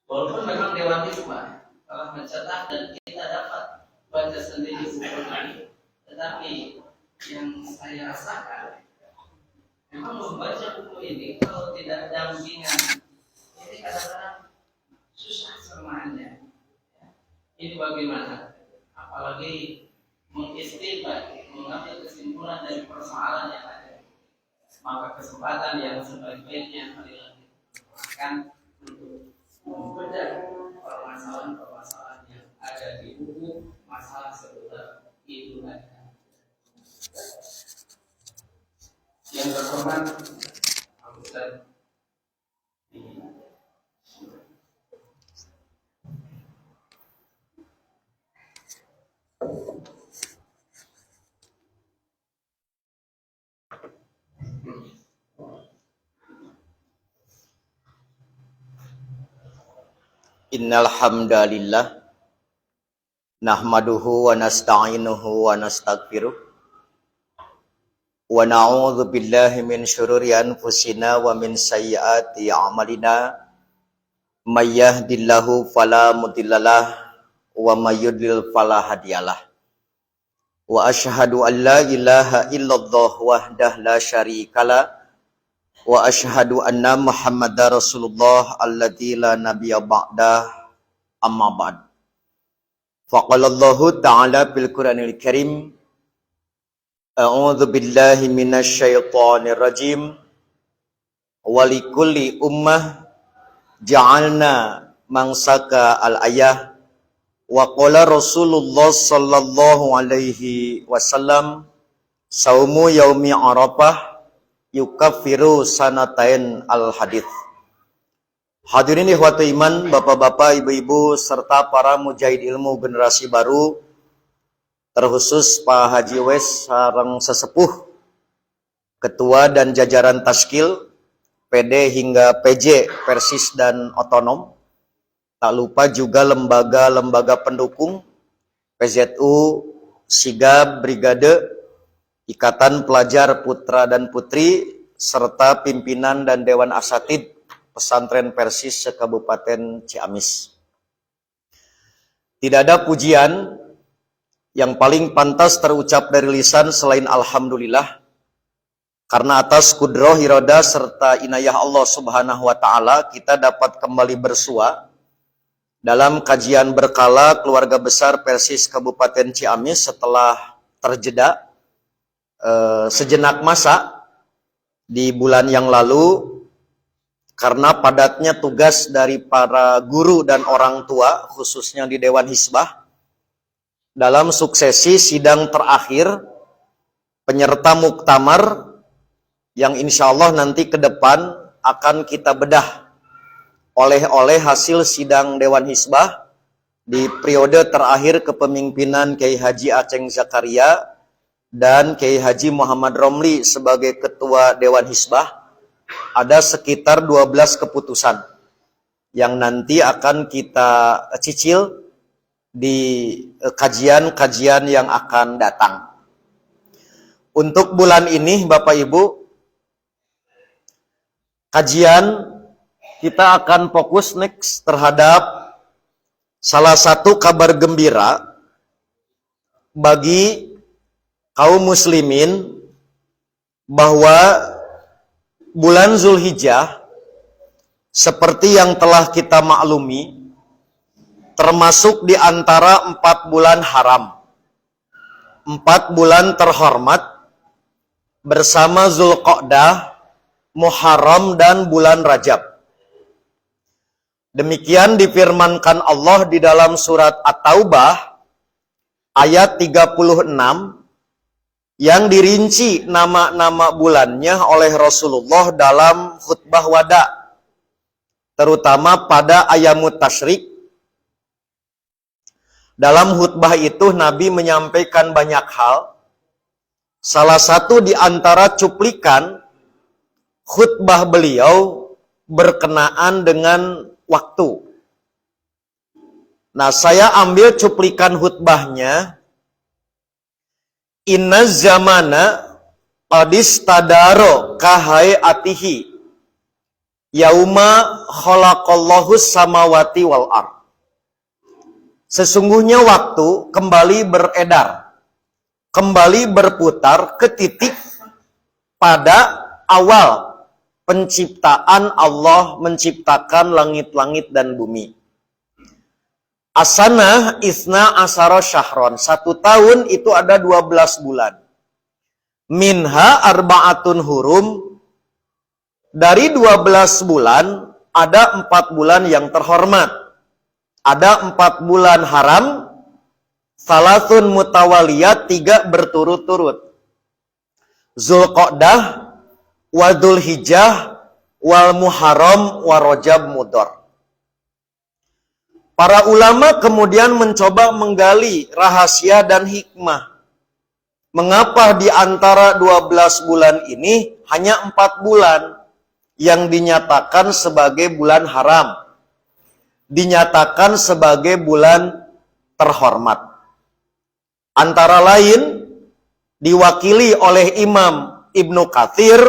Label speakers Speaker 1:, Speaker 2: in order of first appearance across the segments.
Speaker 1: Walaupun memang Dewan Hikmah telah mencetak dan kita dapat baca sendiri buku ini, tetapi yang saya rasakan memang membaca buku ini kalau tidak dampingan ini kadang-kadang susah semuanya. Ini bagaimana? Apalagi mengistinbat, mengambil kesimpulan dari persoalan yang ada. Maka kesempatan yang sebaik-baiknya marilah kita untuk membedah permasalahan-permasalahan yang ada di buku masalah seputar Idul Adha. Yang terhormat Pak Ustaz
Speaker 2: Innal hamdalillah nahmaduhu wa nasta'inuhu wa nastaghfiruh wa na'udzu billahi min syururi anfusina wa min sayyiati a'malina may yahdihillahu fala mudhillalah wa may yudlil fala hadiyalah wa asyhadu an la ilaha illallah wahdahu la syarikalah wa asyhadu anna Muhammadar Rasulullah alladzi la nabiyya ba'dah amma ba'd. Faqala Allah ta'ala fil Qur'anil Karim a'udzu billahi minasy syaithanir rajim wa likulli ummah ja'alna mansaka al-ayah wa qala Rasulullah sallallahu alaihi wasallam saumu yaumi arafah yukaffiru sanatain al-hadith. Hadirin ikhwatu iman, bapak-bapak, ibu-ibu, serta para mujahid ilmu generasi baru, terkhusus Pak Haji Wes sareng sesepuh, ketua dan jajaran taskil, PD hingga PJ, Persis dan Otonom. Tak lupa juga lembaga-lembaga pendukung, PZU, Sigab, Brigade, Ikatan Pelajar Putra dan Putri, serta pimpinan dan Dewan Asatid Pesantren Persis se-Kabupaten Ciamis. Tidak ada pujian yang paling pantas terucap dari lisan selain Alhamdulillah, karena atas kudroh, iroda, serta inayah Allah Subhanahu wa Ta'ala, kita dapat kembali bersua dalam kajian berkala keluarga besar Persis Kabupaten Ciamis setelah terjeda sejenak masa di bulan yang lalu karena padatnya tugas dari para guru dan orang tua khususnya di Dewan Hisbah dalam suksesi sidang terakhir penyerta muktamar yang insya Allah nanti ke depan akan kita bedah oleh hasil sidang Dewan Hisbah di periode terakhir kepemimpinan Kiai Haji Aceng Zakaria dan Kiai Haji Muhammad Romli sebagai Ketua Dewan Hisbah. Ada sekitar 12 keputusan yang nanti akan kita cicil di kajian-kajian yang akan datang. Untuk bulan ini Bapak Ibu, kajian kita akan fokus next terhadap salah satu kabar gembira bagi kaum muslimin bahwa bulan Zulhijjah seperti yang telah kita maklumi termasuk di antara 4 bulan haram, 4 bulan terhormat bersama Zulqa'dah, Muharram dan bulan Rajab. Demikian difirmankan Allah di dalam surat At-Taubah ayat 36 yang dirinci nama-nama bulannya oleh Rasulullah dalam khutbah wada, terutama pada ayamut tasyrik. Dalam khutbah itu Nabi menyampaikan banyak hal. Salah satu di antara cuplikan khutbah beliau berkenaan dengan waktu. Nah, saya ambil cuplikan khutbahnya. Inna zamana qadis tadaro kahai atihi Yauma khalaqallahu samawati wal ard. Sesungguhnya waktu kembali beredar, kembali berputar ke titik pada awal penciptaan Allah menciptakan langit-langit dan bumi. Asanah isna asara syahron. 1 tahun itu ada 12 bulan. Minha arba'atun hurum. Dari 12 bulan, ada 4 bulan yang terhormat. Ada 4 bulan haram, salasun mutawaliyat, 3 berturut-turut. Zulqa'dah, wa Dzulhijjah, wal Muharram, wa Rajab Mudhar. Para ulama kemudian mencoba menggali rahasia dan hikmah. Mengapa di antara 12 bulan ini hanya 4 bulan yang dinyatakan sebagai bulan haram, dinyatakan sebagai bulan terhormat. Antara lain diwakili oleh Imam Ibnu Katsir,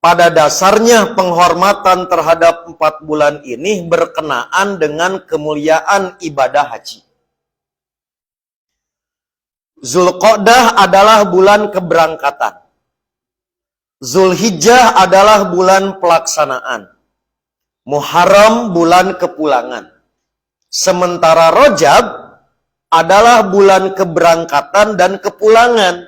Speaker 2: pada dasarnya penghormatan terhadap 4 bulan ini berkenaan dengan kemuliaan ibadah haji. Zulqa'dah adalah bulan keberangkatan. Dzulhijjah adalah bulan pelaksanaan. Muharram bulan kepulangan. Sementara Rajab adalah bulan keberangkatan dan kepulangan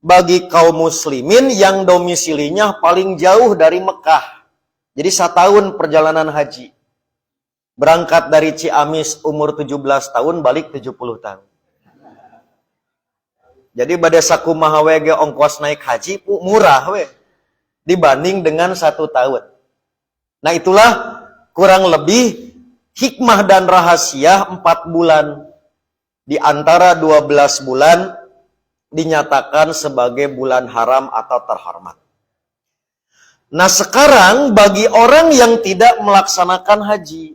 Speaker 2: bagi kaum muslimin yang domisilinya paling jauh dari Mekah. Jadi 1 tahun perjalanan haji. Berangkat dari Ciamis umur 17 tahun, balik 70 tahun. Jadi pada sakumaha we ge ongkos naik haji murah we dibanding dengan 1 tahun. Nah itulah kurang lebih hikmah dan rahasia 4 bulan di antara 12 bulan dinyatakan sebagai bulan haram atau terhormat. Nah sekarang bagi orang yang tidak melaksanakan haji,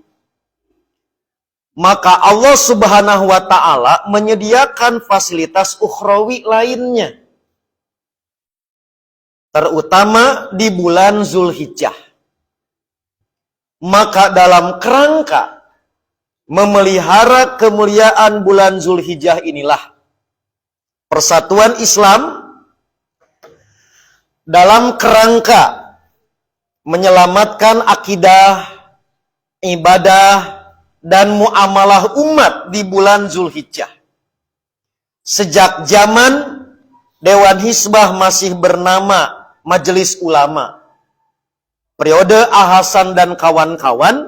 Speaker 2: maka Allah Subhanahu wa Ta'ala menyediakan fasilitas ukhrawi lainnya. Terutama di bulan Dzulhijjah. Maka dalam kerangka memelihara kemuliaan bulan Dzulhijjah inilah Persatuan Islam dalam kerangka menyelamatkan akidah, ibadah, dan muamalah umat di bulan Dzulhijjah. Sejak zaman Dewan Hizbah masih bernama Majelis Ulama, periode Al-Hasan dan kawan-kawan,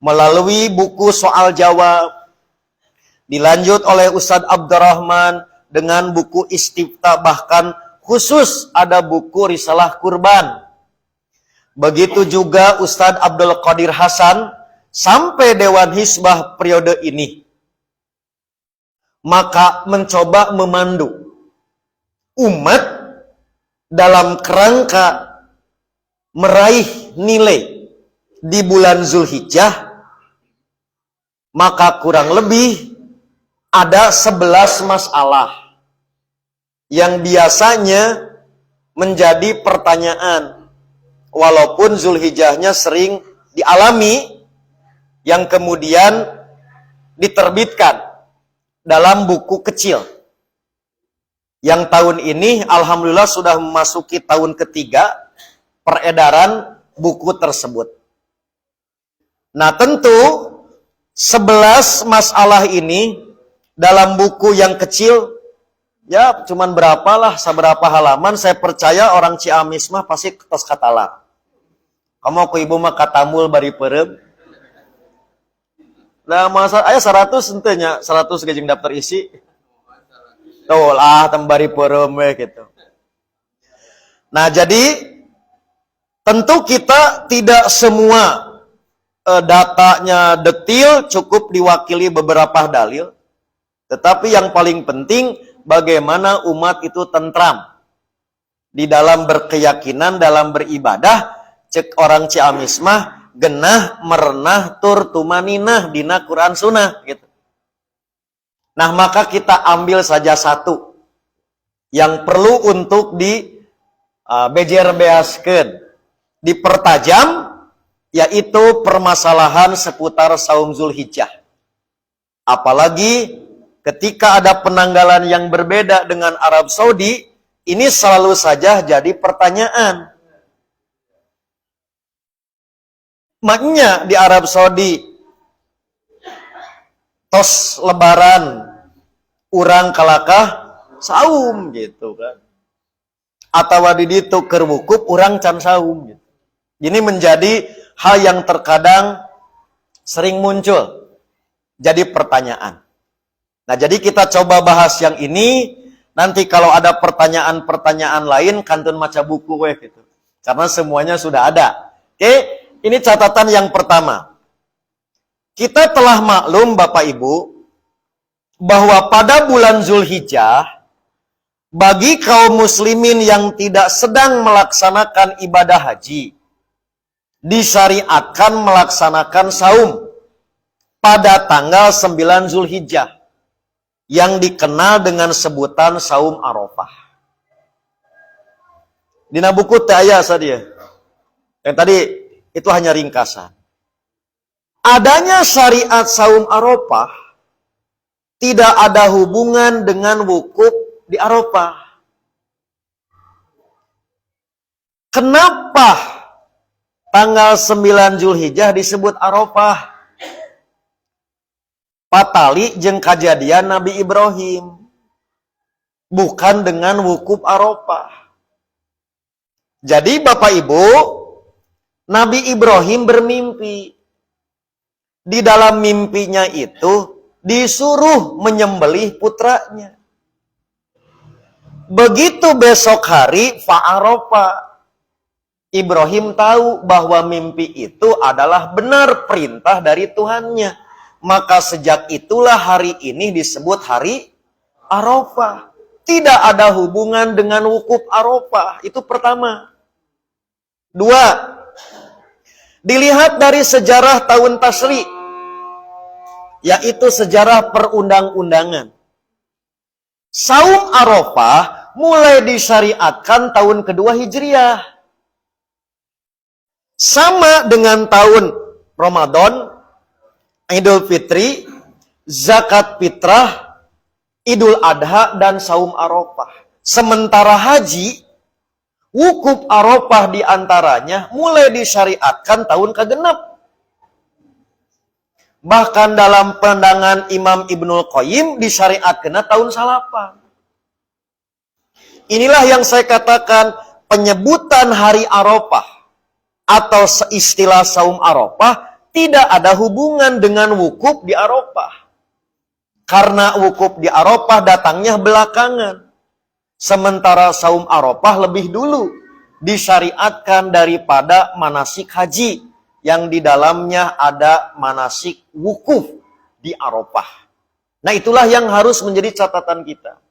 Speaker 2: melalui buku soal jawab, dilanjut oleh Ustadz Abdurrahman dengan buku Istifta, bahkan khusus ada buku Risalah Kurban. Begitu juga Ustadz Abdul Qadir Hasan sampai Dewan Hizbah periode ini, maka mencoba memandu umat dalam kerangka meraih nilai di bulan Dzulhijjah. Maka kurang lebih ada 11 masalah yang biasanya menjadi pertanyaan, walaupun Dzulhijjahnya sering dialami, yang kemudian diterbitkan dalam buku kecil. Yang tahun ini alhamdulillah sudah memasuki tahun ketiga peredaran buku tersebut. Nah tentu 11 masalah ini dalam buku yang kecil, ya cuman berapalah, seberapa halaman, saya percaya orang Ciamis mah pasti tos katalah. Kamu ku ibu mah katamul bari perem. Nah, masa aya 100 entenya, 100 gajeng daftar isi. Tuh lah tembari perem gitu. Nah, jadi tentu kita tidak semua datanya detil, cukup diwakili beberapa dalil. Tetapi yang paling penting bagaimana umat itu tentram di dalam berkeyakinan, dalam beribadah. Cek orang Ciamis mah genah merenah tur tumaninah dina Quran Sunnah gitu. Nah maka kita ambil saja satu yang perlu untuk di bejer beaskeun, dipertajam, yaitu permasalahan seputar saum Zulhijjah. Apalagi ketika ada penanggalan yang berbeda dengan Arab Saudi, ini selalu saja jadi pertanyaan. Makanya di Arab Saudi, tos lebaran, urang kalakah saum gitu kan. Atau di ditu keur wukuf urang can saum gitu. Ini menjadi hal yang terkadang sering muncul jadi pertanyaan. Nah, jadi kita coba bahas yang ini. Nanti kalau ada pertanyaan-pertanyaan lain, kantun maca buku gitu. Karena semuanya sudah ada. Oke, ini catatan yang pertama. Kita telah maklum Bapak Ibu, bahwa pada bulan Zulhijjah, bagi kaum muslimin yang tidak sedang melaksanakan ibadah haji, disyariatkan melaksanakan saum pada tanggal 9 Zulhijjah yang dikenal dengan sebutan saum Arafah. Dina buku teh aya sadia. Yang tadi itu hanya ringkasan. Adanya syariat saum Arafah tidak ada hubungan dengan wukuf di Arafah. Kenapa tanggal 9 Zulhijjah disebut Arafah? Patali jeung kajadian Nabi Ibrahim. Bukan dengan wukuf Arafah. Jadi Bapak Ibu, Nabi Ibrahim bermimpi. Di dalam mimpinya itu disuruh menyembelih putranya. Begitu besok hari Fa'arafa, Ibrahim tahu bahwa mimpi itu adalah benar perintah dari Tuhannya. Maka sejak itulah hari ini disebut hari Arafah. Tidak ada hubungan dengan wukuf Arafah. Itu pertama. Dua, dilihat dari sejarah tahun Tasri, yaitu sejarah perundang-undangan. Saum Arafah mulai disyariatkan tahun kedua Hijriah. Sama dengan tahun Ramadan, Idul Fitri, zakat fitrah, Idul Adha, dan saum Arafah. Sementara haji, wukuf Arafah diantaranya mulai disyariatkan tahun kegenap. Bahkan dalam pandangan Imam Ibnul Qayyim disyariatkan tahun salapan. Inilah yang saya katakan penyebutan hari Arafah atau istilah saum Arafah tidak ada hubungan dengan wukuf di Arafah. Karena wukuf di Arafah datangnya belakangan. Sementara saum Arafah lebih dulu disyariatkan daripada manasik haji yang di dalamnya ada manasik wukuf di Arafah. Nah, itulah yang harus menjadi catatan kita.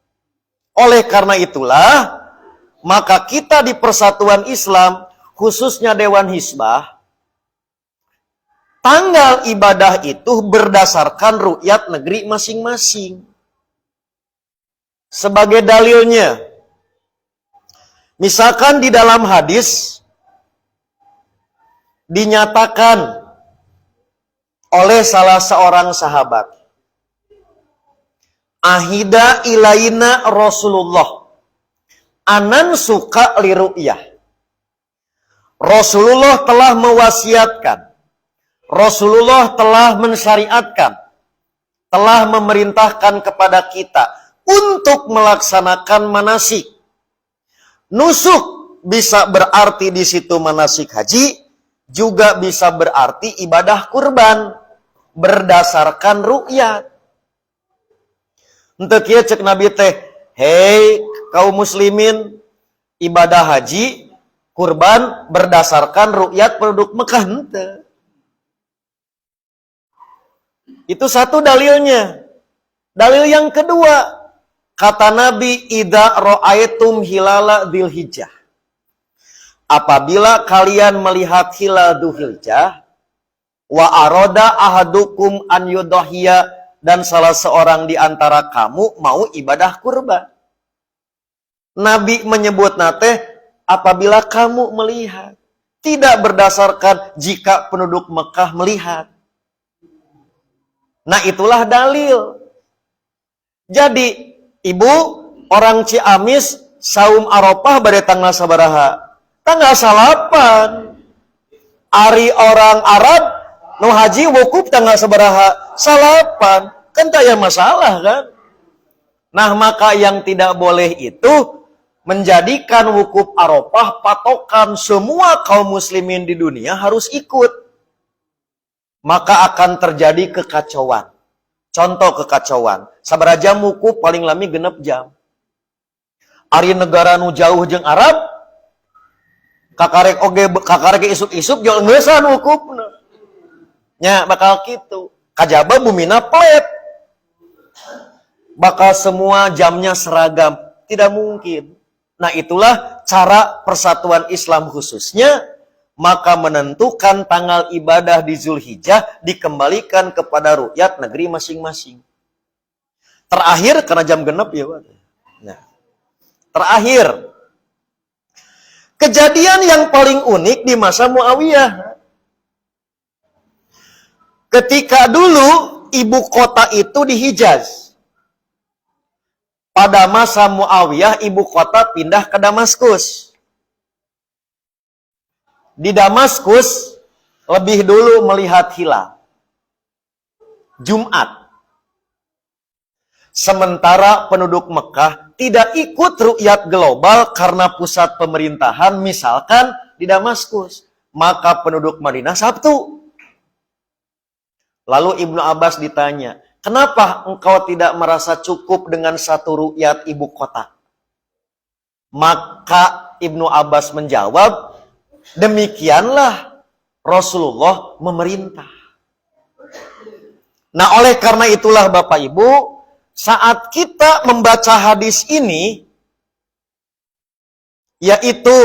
Speaker 2: Oleh karena itulah, maka kita di Persatuan Islam, khususnya Dewan Hizbah, tanggal ibadah itu berdasarkan ru'yat negeri masing-masing. Sebagai dalilnya, misalkan di dalam hadis dinyatakan oleh salah seorang sahabat, ahida ilaina Rasulullah anan suka liru'yah. Rasulullah telah mewasiatkan, Rasulullah telah mensyariatkan, telah memerintahkan kepada kita untuk melaksanakan manasik. Nusuk bisa berarti di situ manasik haji, juga bisa berarti ibadah kurban berdasarkan ru'yat. Untuk kieu cek Nabi teh, hei kaum muslimin, ibadah haji kurban berdasarkan ru'yat penduduk Mekah henteu. Itu satu dalilnya. Dalil yang kedua, kata Nabi, idza ra'aitum hilala dzulhijjah. Apabila kalian melihat hilal dzulhijjah, wa arada ahadukum an yudhhiya, dan salah seorang di antara kamu mau ibadah kurban. Nabi menyebut nate apabila kamu melihat. Tidak berdasarkan jika penduduk Mekah melihat. Nah, itulah dalil. Jadi, ibu orang Ciamis saum Arafah pada tanggal sabaraha? Tanggal 8. Ari orang Arab nu haji wukuf tanggal sabaraha? 8. Kan tak ada masalah kan? Nah, maka yang tidak boleh itu menjadikan wukuf Arafah patokan semua kaum muslimin di dunia harus ikut. Maka akan terjadi kekacauan. Contoh kekacauan. Sabaraha jam wukuf paling lami 6 jam. Ari negara nu jauh jeung Arab, kakarek isuk-isuk jeung ngeusan wukufna. Nya bakal kitu. Kajaba bumina pelet. Bakal semua jamnya seragam. Tidak mungkin. Nah, itulah cara persatuan Islam khususnya, maka menentukan tanggal ibadah di Zulhijjah dikembalikan kepada rukyat negeri masing-masing. Terakhir, karena jam genep ya Pak. Nah, terakhir, kejadian yang paling unik di masa Muawiyah. Ketika dulu ibu kota itu di Hijaz. Pada masa Muawiyah, ibu kota pindah ke Damaskus. Di Damaskus, lebih dulu melihat hilal. Jumat. Sementara penduduk Mekah tidak ikut ru'yat global karena pusat pemerintahan, misalkan di Damaskus. Maka penduduk Madinah Sabtu. Lalu Ibnu Abbas ditanya, kenapa engkau tidak merasa cukup dengan satu ru'yat ibu kota? Maka Ibnu Abbas menjawab, demikianlah Rasulullah memerintah. Nah, oleh karena itulah Bapak Ibu, saat kita membaca hadis ini, yaitu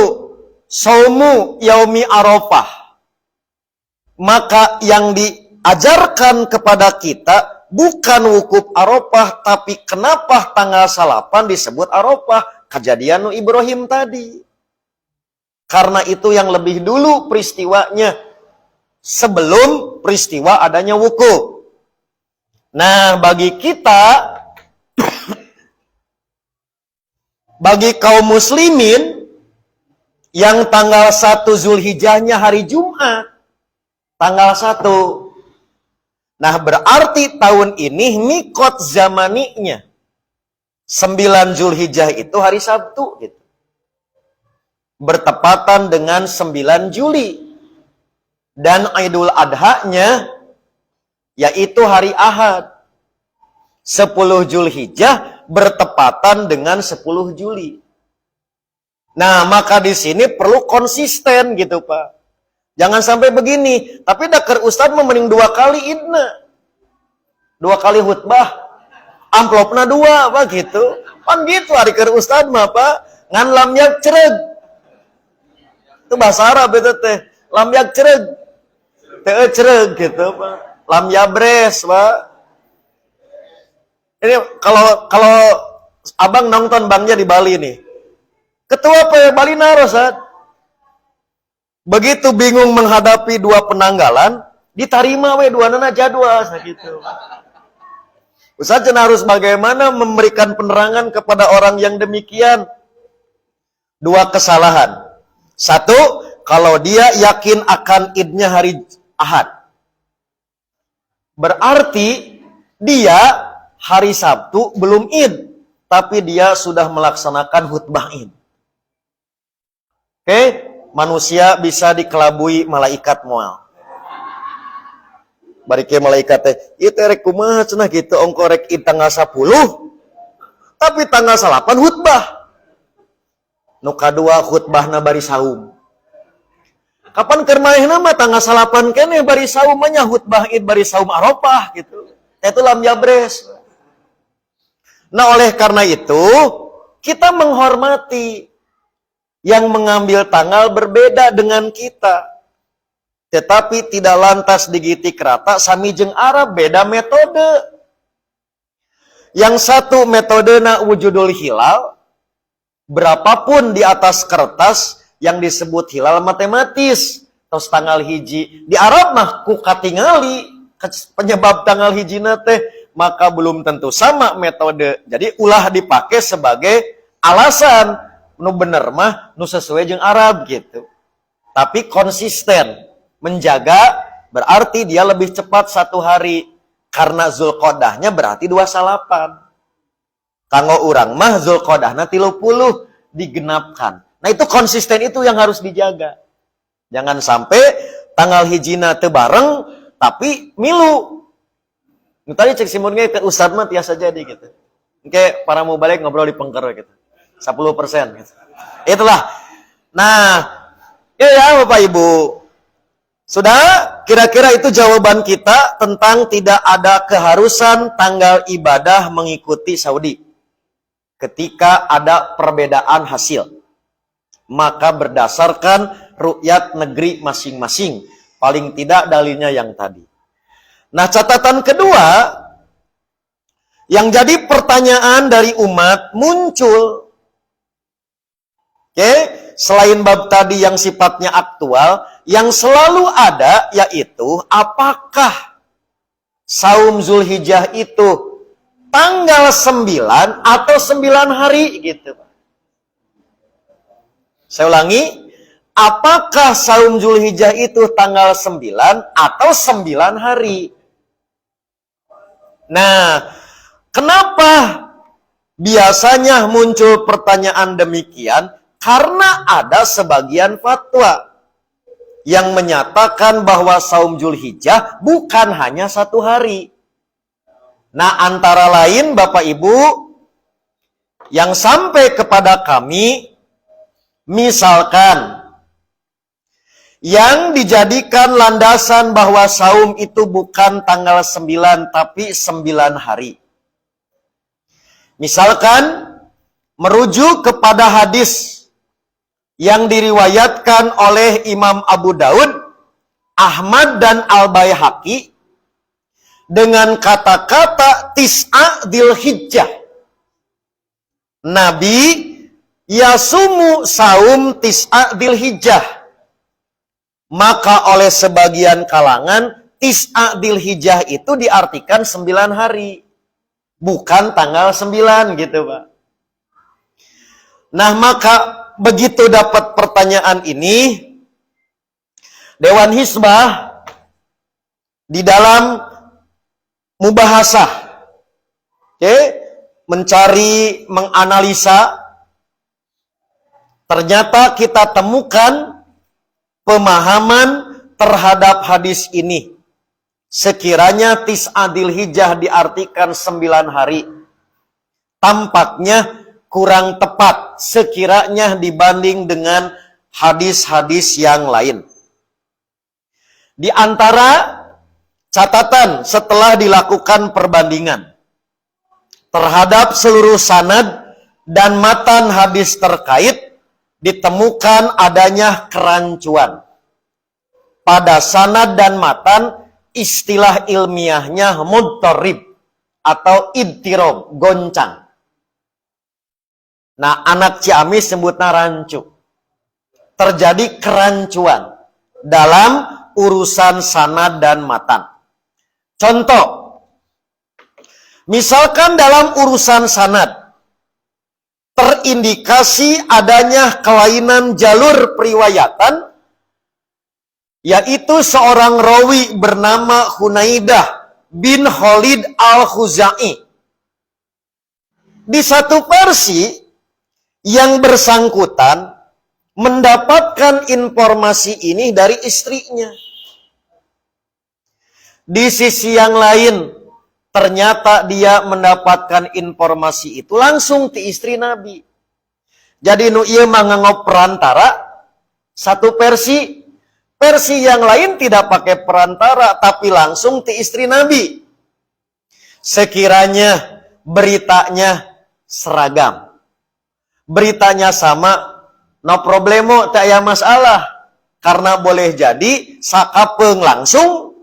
Speaker 2: Saumu Yaumi Arafah, maka yang diajarkan kepada kita bukan wukuf Arafah, tapi kenapa tanggal 8 disebut Arafah? Kejadian Ibrahim tadi. Karena itu yang lebih dulu peristiwanya sebelum peristiwa adanya wukuf. Nah, bagi kita, bagi kaum muslimin yang tanggal 1 Zulhijjahnya hari Jumat, tanggal 1. Nah, berarti tahun ini mikot zamaninya 9 Zulhijjah itu hari Sabtu gitu. Bertepatan dengan 9 Juli. Dan Idul Adha-nya yaitu hari Ahad. 10 Zulhijjah bertepatan dengan 10 Juli. Nah, maka di sini perlu konsisten gitu, Pak. Jangan sampai begini, tapi dakar Ustadz mending 2 kali idna. 2 kali khutbah. Amplopna 2, Pak gitu. Kan gitu hari keur Ustadz mah, Pak. Ngan lamyak cereg. Itu bahasa Arab itu teh. Lamyak cereg. Teu cereg gitu, Pak. Lam yabres, Pak. Ini kalau Abang nonton Bangnya di Bali nih. Ketua PW Bali Narosat. Begitu bingung menghadapi 2 penanggalan, ditarima we 2 jadwal gitu. Ustaz harus bagaimana memberikan penerangan kepada orang yang demikian? 2 kesalahan. 1, kalau dia yakin akan idnya hari Ahad. Berarti dia hari Sabtu belum id, tapi dia sudah melaksanakan khutbah id. Oke, manusia bisa dikelabui malaikat moal. Bari ke malaikat teh, ieu teh rek kumaha cenah kitu ongko rek id tanggal 10, tapi tanggal 8 khutbah. Nu kadua khutbahna bari saum. Kapan keur manehna mah tanggal 8 keneh bari saum nya khutbah id bari saum Arafah gitu. Itu lam yabres. Nah, oleh karena itu kita menghormati yang mengambil tanggal berbeda dengan kita. Tetapi tidak lantas digitik rata sami jeung Arab, beda metode. Yang satu metodena wujudul hilal, berapapun di atas kertas yang disebut hilal matematis. Terus tanggal hiji di Arab mah ku katingali penyebab tanggal hiji teh, maka belum tentu sama metode. Jadi ulah dipakai sebagai alasan nu bener mah nu sesuai jeung Arab gitu. Tapi konsisten menjaga berarti dia lebih cepat 1 hari karena Zulqodahnya berarti 28. Kanggo urang mah Zulqodahna 30 digenapkan. Nah itu konsisten itu yang harus dijaga. Jangan sampai tanggal hijina teu bareng tapi milu. Tadi cek simurnya ke Ustadz mah tiasa jadi gitu. Oke, para mau balik ngobrol di pengker gitu. 10% gitu. Itulah. Nah, ya Bapak Ibu. Sudah, kira-kira itu jawaban kita tentang tidak ada keharusan tanggal ibadah mengikuti Saudi. Ketika ada perbedaan hasil. Maka berdasarkan ru'yat negeri masing-masing. Paling tidak dalilnya yang tadi. Nah, catatan kedua, yang jadi pertanyaan dari umat muncul. Oke, selain bab tadi yang sifatnya aktual, yang selalu ada yaitu apakah saum Zulhijjah itu tanggal 9 atau 9 hari gitu. Saya ulangi, apakah saum Zulhijjah itu tanggal 9 atau 9 hari? Nah, kenapa biasanya muncul pertanyaan demikian? Karena ada sebagian fatwa yang menyatakan bahwa saum Zulhijjah bukan hanya 1 hari. Nah, antara lain Bapak Ibu yang sampai kepada kami, misalkan yang dijadikan landasan bahwa saum itu bukan tanggal 9 tapi 9 hari. Misalkan merujuk kepada hadis yang diriwayatkan oleh Imam Abu Daud, Ahmad dan Al-Baihaqi dengan kata-kata Tis'a Dzulhijjah. Nabi yasumu saum Tis'a Dzulhijjah. Maka oleh sebagian kalangan Tis'a Dzulhijjah itu diartikan 9 hari. Bukan tanggal 9 gitu Pak. Nah maka begitu dapat pertanyaan ini, Dewan Hizbah di dalam mubahasah, mencari, menganalisa, ternyata kita temukan pemahaman terhadap hadis ini. Sekiranya Tis'a Dzulhijjah diartikan 9 hari, tampaknya kurang tepat sekiranya dibanding dengan hadis-hadis yang lain. Di antara catatan setelah dilakukan perbandingan terhadap seluruh sanad dan matan hadis terkait, ditemukan adanya kerancuan. Pada sanad dan matan, istilah ilmiahnya mudtarib atau idtirob, goncang. Nah, anak Ciamis sebutnya rancu. Terjadi kerancuan dalam urusan sanad dan matan. Contoh, misalkan dalam urusan sanad, terindikasi adanya kelainan jalur periwayatan, yaitu seorang rawi bernama Hunaidah bin Khalid al-Khuzai. Di satu versi, yang bersangkutan mendapatkan informasi ini dari istrinya. Di sisi yang lain, ternyata dia mendapatkan informasi itu langsung ti istri Nabi. Jadi nu ieu mah nganggo perantara, satu versi yang lain tidak pakai perantara tapi langsung ti istri Nabi. Sekiranya beritanya seragam, beritanya sama, no problemo, tak ada masalah. Karena boleh jadi sakapeng langsung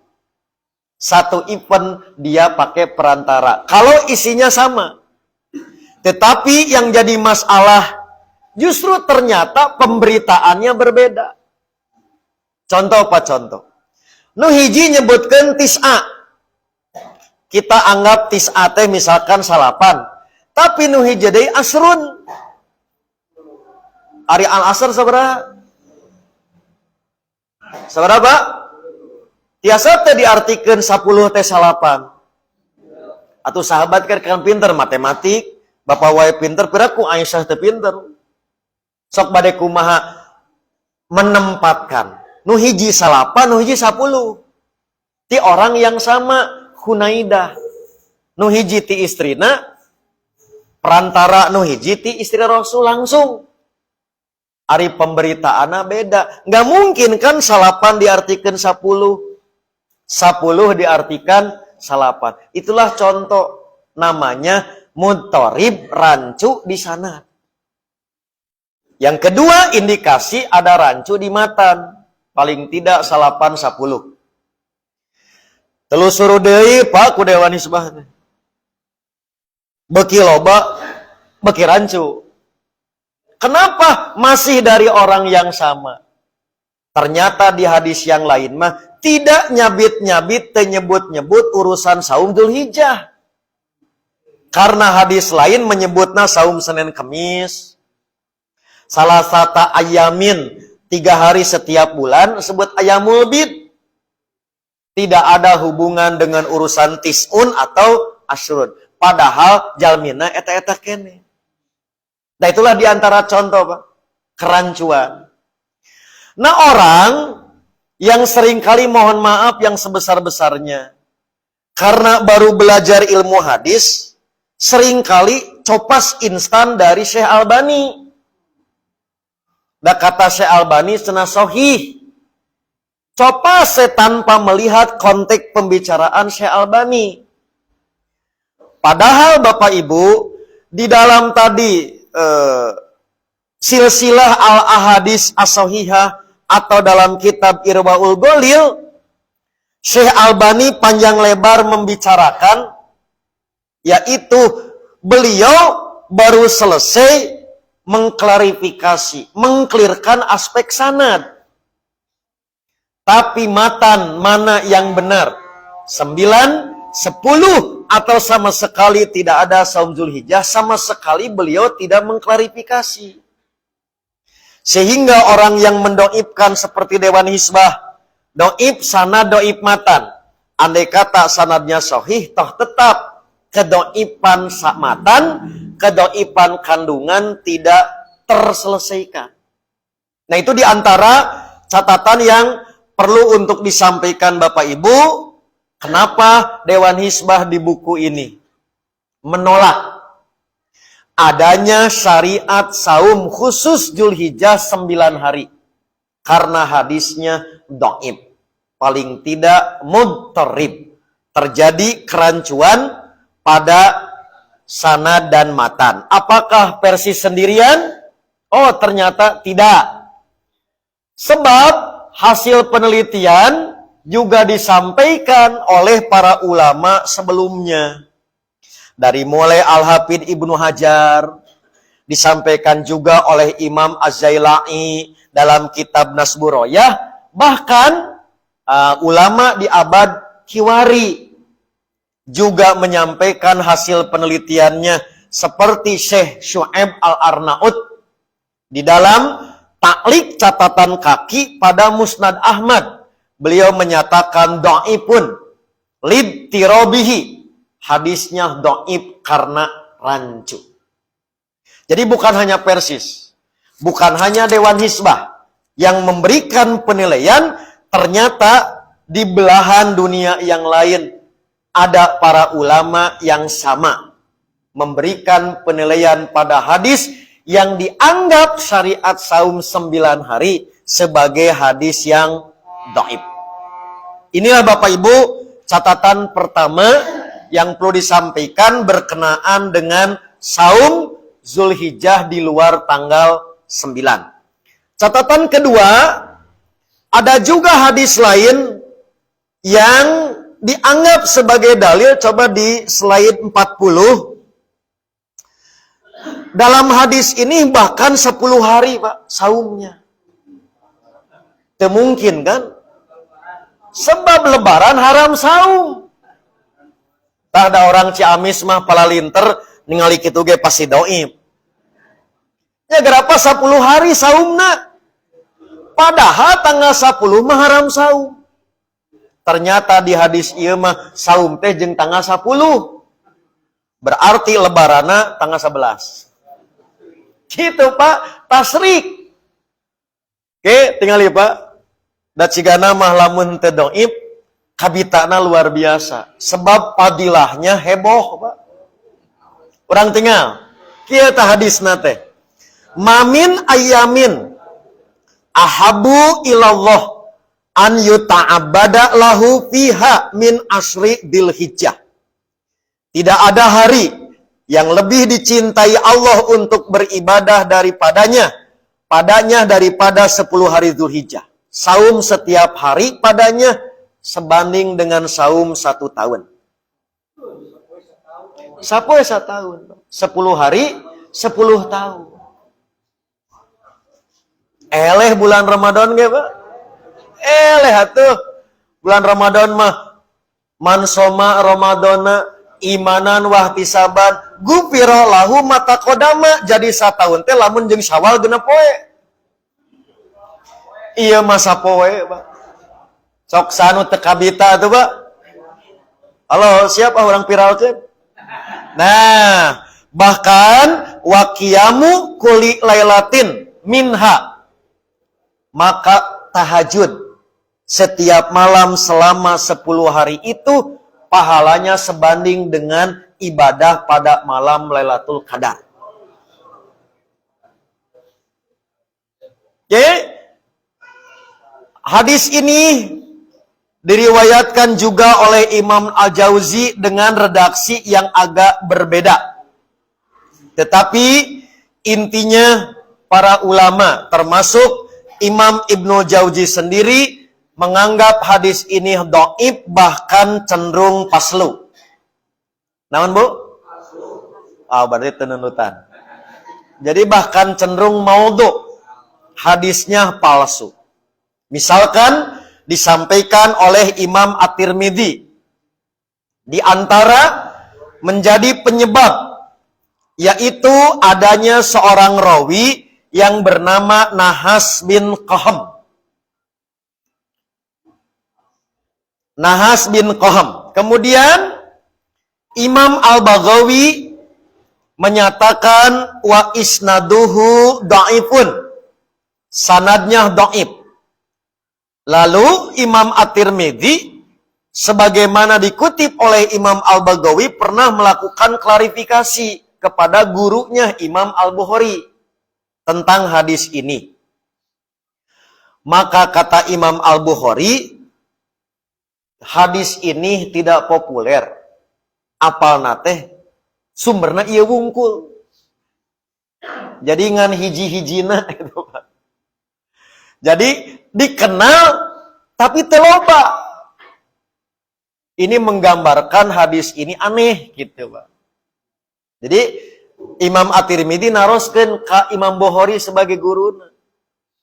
Speaker 2: satu event dia pakai perantara. Kalau isinya sama. Tetapi yang jadi masalah Justru ternyata pemberitaannya berbeda. Contoh apa contoh? Nu hiji nyebutkeun tis'a. Kita anggap tis'a teh misalkan salapan. Tapi nu hiji deui asrun. Ari al-asr sabaraha? Sabaraha, Pak? Tiasa teh diartikeun 10 teh salapan. Atuh sahabat kan pinter matematik, bapak wae pinter, piraku Aisyah teh pinter. Sok bade kumaha menempatkan. Nu hiji salapan, nu hiji 10. Ti orang yang sama, Hunaidah. Nu hiji ti istrina, perantara nu hiji ti istri Rasul langsung. Ari pemberitaanna beda. Nggak mungkin kan salapan diartikan 10. 10 diartikan salapan. Itulah contoh namanya mudhorib rancu di sanad. Yang kedua indikasi ada rancu di matan. Paling tidak salapan 10. Telusur deui Pak ku Dewan Hisbah. Beki loba, beki rancu. Kenapa masih dari orang yang sama? Ternyata di hadis yang lain mah tidak nyabit-nyabit, nyebut-nyebut urusan saum Dzulhijjah. Karena hadis lain menyebutna saum Senin Kemis. Salah satu ayamin 3 hari setiap bulan disebut ayamul bid. Tidak ada hubungan dengan urusan tis'un atau asrun. Padahal jalmina eta-eta kene. Nah itulah diantara contoh Pak, kerancuan. Nah orang yang seringkali mohon maaf yang sebesar-besarnya, karena baru belajar ilmu hadis, seringkali copas instan dari Syekh Albani. Nah kata Syekh Albani cenah sahih. Copas tanpa melihat konteks pembicaraan Syekh Albani. Padahal Bapak Ibu, di dalam tadi silsilah al-ahadis as-sahihah atau dalam kitab Irwaul Ghalil, Syekh Albani panjang lebar membicarakan, yaitu beliau baru selesai mengklarifikasi, mengklirkan aspek sanad. Tapi matan mana yang benar? 9, 10, atau sama sekali tidak ada saum Dzulhijjah, sama sekali beliau tidak mengklarifikasi. Sehingga orang yang mendoibkan seperti Dewan Hisbah, doib sanad, doib matan. Andai kata sanadnya sahih, toh tetap kedoiban matan, kedoiban kandungan tidak terselesaikan. Nah itu diantara catatan yang perlu untuk disampaikan Bapak Ibu. Kenapa Dewan Hisbah di buku ini menolak adanya syariat saum khusus Dzulhijjah 9 hari. Karena hadisnya dhaif. Paling tidak mudhorib. Terjadi kerancuan pada sanad dan matan. Apakah versi sendirian? Oh ternyata tidak. Sebab hasil penelitian juga disampaikan oleh para ulama sebelumnya. Dari mulai Al-Hafidh Ibnu Hajar, disampaikan juga oleh Imam Az-Zailai dalam kitab Nasbur Royah, bahkan ulama di abad Hiwari juga menyampaikan hasil penelitiannya seperti Syekh Syu'aib Al-Arnaud di dalam taklik catatan kaki pada Musnad Ahmad. Beliau menyatakan dhaifun lidtirobihi. Hadisnya dhaif karena rancu. Jadi bukan hanya Persis, bukan hanya Dewan Hisbah yang memberikan penilaian, ternyata di belahan dunia yang lain ada para ulama yang sama memberikan penilaian pada hadis yang dianggap syariat saum 9 hari sebagai hadis yang dhaif. Inilah Bapak Ibu catatan pertama yang perlu disampaikan berkenaan dengan saum Dzulhijjah di luar tanggal 9. Catatan kedua, ada juga hadis lain yang dianggap sebagai dalil, coba di slide 40. dalam hadis ini bahkan 10 hari Pak saumnya. Itu mungkin kan? Sebab lebaran haram saum. Tak ada orang Ciamis mah palalinter ningali kitu ge pasti doib. Ya gerapa 10 hari saumna. Padahal tanggal 10 mah haram saum. Ternyata di hadis ieu mah saum teh jeung tanggal 10. Berarti lebarana tanggal 11. Gitu Pak, tasrik. Oke, tinggal ya Pak. Da cigana mah lamun teu doib, kabitana luar biasa. Sebab padilahnya heboh, Pak. Urang tinggal. Kieu tah hadisna teh. Mamin ayamin ahabu ilallah an yuta'abbada lahu fiha min asri dzulhijjah. Tidak ada hari yang lebih dicintai Allah untuk beribadah daripada 10 hari Dzulhijjah. Saum setiap hari padanya sebanding dengan saum 1 tahun. Sapoe 1 tahun. 10 hari, 10 tahun. Eleh bulan Ramadan ge, Pak. Eleh atuh. Bulan Ramadan mah man soma Ramadana imanan wahtisaban gufiro lahu mata kodama jadi 1 tahun teh lamun jeung Syawal genep poe. Iya masa poe, Pak. Sok sanu teu kabita tuh, Pak. Halo, siapa orang viralkeun? Nah, bahkan waqiyamu kuli lailatin minha. Maka tahajud setiap malam selama 10 hari itu pahalanya sebanding dengan ibadah pada malam Lailatul Qadar. Oke. Hadis ini diriwayatkan juga oleh Imam Al-Jauzi dengan redaksi yang agak berbeda. Tetapi intinya para ulama termasuk Imam Ibnu Jauzi sendiri menganggap hadis ini dhaif bahkan cenderung paslu. Naon Bu? Berarti tenunutan. Jadi bahkan cenderung maudhu. Hadisnya palsu. Misalkan disampaikan oleh Imam At-Tirmidzi. Di antara menjadi penyebab yaitu adanya seorang rawi yang bernama Nahas bin Qaham. Nahas bin Qaham. Kemudian Imam Al-Baghawi menyatakan wa isnaduhu dhaifun. Sanadnya dhaif. Lalu Imam At-Tirmidzi sebagaimana dikutip oleh Imam Al-Baghawi pernah melakukan klarifikasi kepada gurunya Imam Al-Bukhari tentang hadis ini. Maka kata Imam Al-Bukhari, hadis ini tidak populer. Apalna teh sumberna ieu wungkul. Jadi ngan hiji-hijina itu, Pak. Jadi dikenal tapi teu loba. Ini menggambarkan hadis ini aneh gitu, Pak. Jadi Imam At-Tirmidzi naroskeun ka Imam Bukhari sebagai guru.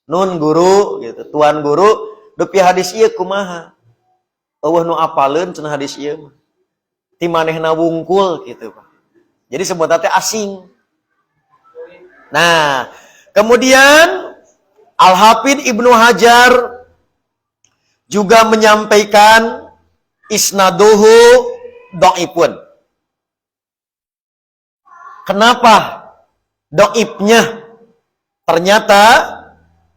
Speaker 2: Nun guru gitu, tuan guru, dupi hadis ieu kumaha? Eueuh nu apaleun cenah hadis ieu mah. Ti manehna wungkul gitu, Pak. Jadi sebutan teh asing. Nah, kemudian Al-Hafidz Ibnu Hajar juga menyampaikan isnaduhu dhaifun. Kenapa dhaifnya? Ternyata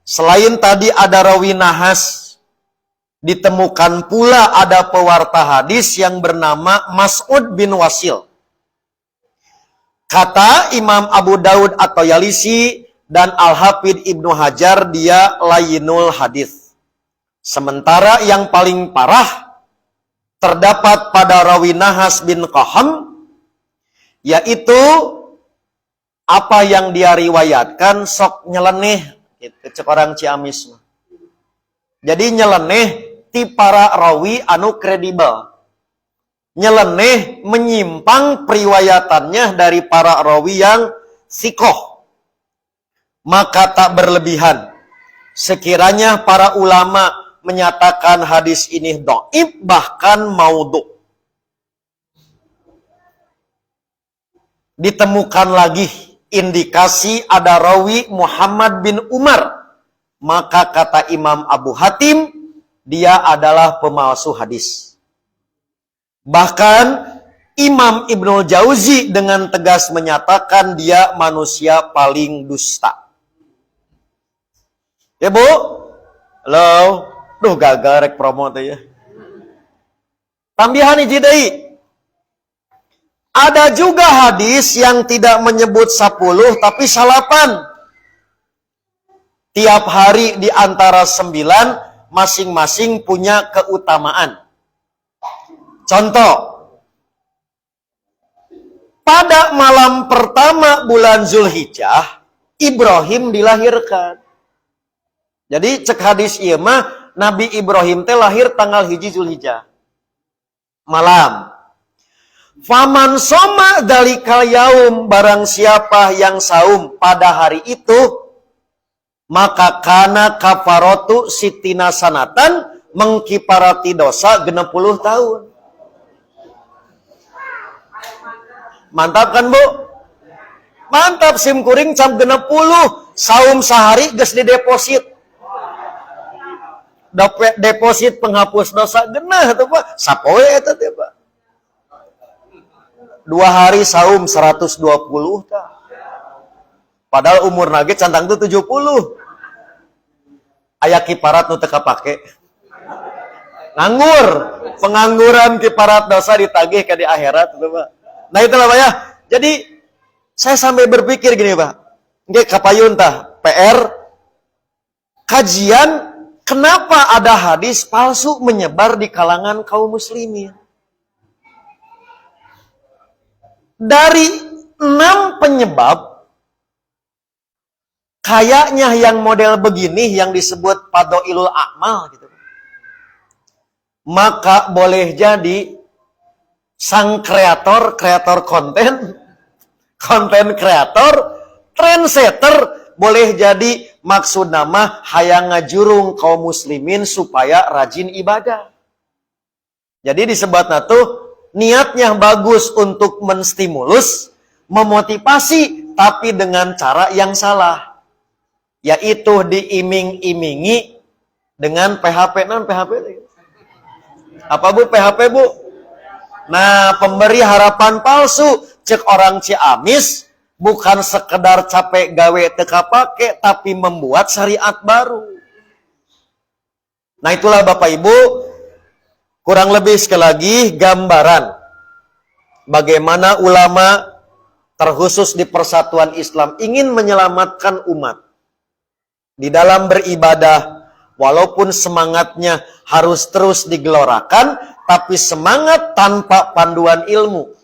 Speaker 2: selain tadi ada rawi Nahas, ditemukan pula ada pewarta hadis yang bernama Mas'ud bin Wasil. Kata Imam Abu Daud atau Yalisi dan Al-Hafidz Ibnu Hajar, dia layinul hadis. Sementara yang paling parah terdapat pada rawi Nahas bin Qaham, yaitu apa yang dia riwayatkan sok nyeleneh gitu, cek orang Ciamis. Jadi nyeleneh ti para rawi anu kredibel. Nyeleneh menyimpang periwayatannya dari para rawi yang sikoh, maka tak berlebihan sekiranya para ulama menyatakan hadis ini dhaif bahkan maudhu. Ditemukan lagi indikasi ada rawi Muhammad bin Umar, maka kata Imam Abu Hatim, dia adalah pemalsu hadis. Bahkan Imam Ibnul Jauzi dengan tegas menyatakan dia manusia paling dusta. Ya Bu? Halo? Duh gagal rek promo teh ya. Tambahan hiji deui. Ada juga hadis yang tidak menyebut 10 tapi 8. Tiap hari di antara 9 masing-masing punya keutamaan. Contoh, pada malam pertama bulan Zulhijjah, Ibrahim dilahirkan. Jadi cek hadis ieu mah Nabi Ibrahim teh lahir tanggal 1 Zulhijjah. Malam. Faman soma dalikal yaum, barang siapa yang saum pada hari itu, maka kana kafaratu sitina sanatan, mengkiparati dosa 60 tahun. Mantap kan Bu? Mantap, sim kuring cam 60, saum sehari geus di deposit. Deposit penghapus dosa genah tuh Pak. Sapoe eta teh Pak. 2 hari saum 120 tah. Padahal umur nage cantang tuh 70. Aya kiparat nu teu kapake. Nganggur, pengangguran kiparat dosa ditagih ke di akhirat tuh Pak. Nah itulah Pak ya. Jadi saya sampai berpikir gini Pak. Nggih kapayun tah PR kajian kenapa ada hadis palsu menyebar di kalangan kaum muslimin. Dari 6 penyebab, kayaknya yang model begini yang disebut Fadhailul A'mal gitu. Maka boleh jadi sang kreator konten kreator, trendsetter, boleh jadi maksud nama hayang ngajurung kaum muslimin supaya rajin ibadah. Jadi disebutna tuh niatnya bagus untuk menstimulus, memotivasi, tapi dengan cara yang salah. Yaitu diiming-imingi dengan PHP. Non PHP? Apa Bu PHP Bu? Nah, pemberi harapan palsu. Cek orang Ciamis, bukan sekedar capek gawe teka pake, tapi membuat syariat baru. Nah itulah Bapak Ibu, kurang lebih sekali lagi gambaran bagaimana ulama terkhusus di Persatuan Islam ingin menyelamatkan umat di dalam beribadah, walaupun semangatnya harus terus digelorakan, tapi semangat tanpa panduan ilmu.